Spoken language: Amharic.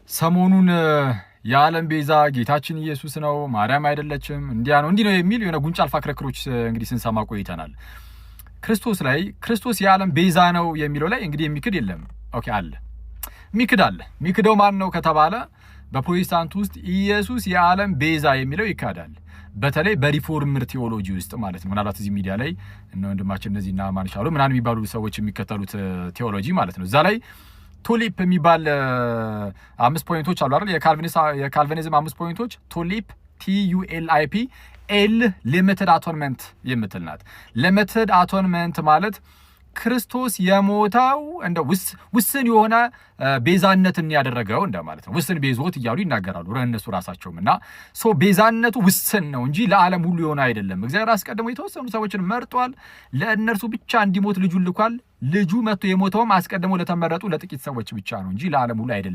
ሰሞኑን የዓለም ቤዛ ጌታችን ኢየሱስ ነው፣ ማርያም አይደለችም፣ እንዲያ ነው እንዲህ ነው የሚል የሆነ ጉንጫ አልፋ ክርክሮች እንግዲህ ስንሰማ ቆይተናል። ክርስቶስ የዓለም ቤዛ ነው የሚለው ላይ እንግዲህ የሚክድ የለም። ኦኬ አለ፣ ሚክድ አለ። ሚክደው ማን ነው ከተባለ በፕሮቴስታንት ውስጥ ኢየሱስ የዓለም ቤዛ የሚለው ይካዳል። በተለይ በሪፎርምር ቴዎሎጂ ውስጥ ማለት ነው። ምናልባት እዚህ ሚዲያ ላይ እነ ወንድማችን እነዚህና ማንሻሉ ምናምን የሚባሉ ሰዎች የሚከተሉት ቴዎሎጂ ማለት ነው። እዛ ላይ ቱሊፕ የሚባል 5 ፖይንቶች አሉ አይደል? የካልቪኒዝም 5 ፖይንቶች ቱሊፕ TULIP ኤል ሊሚትድ አቶንመንት የምትል ናት። ሊሚትድ አቶንመንት ማለት ክርስቶስ የሞተው እንደ ውስን የሆነ ቤዛነትን ያደረገው እንደማለት ነው። ውስን ቤዞት እያሉ ይናገራሉ እነሱ ራሳቸውም እና ቤዛነቱ ውስን ነው እንጂ ለዓለም ሁሉ የሆነ አይደለም። እግዚአብሔር አስቀድሞ የተወሰኑ ሰዎችን መርጧል። ለእነርሱ ብቻ እንዲሞት ልጁን ልኳል። ልጁ መጥቶ የሞተውም አስቀድሞ ለተመረጡ ለጥቂት ሰዎች ብቻ ነው እንጂ ለዓለም ሁሉ አይደለም።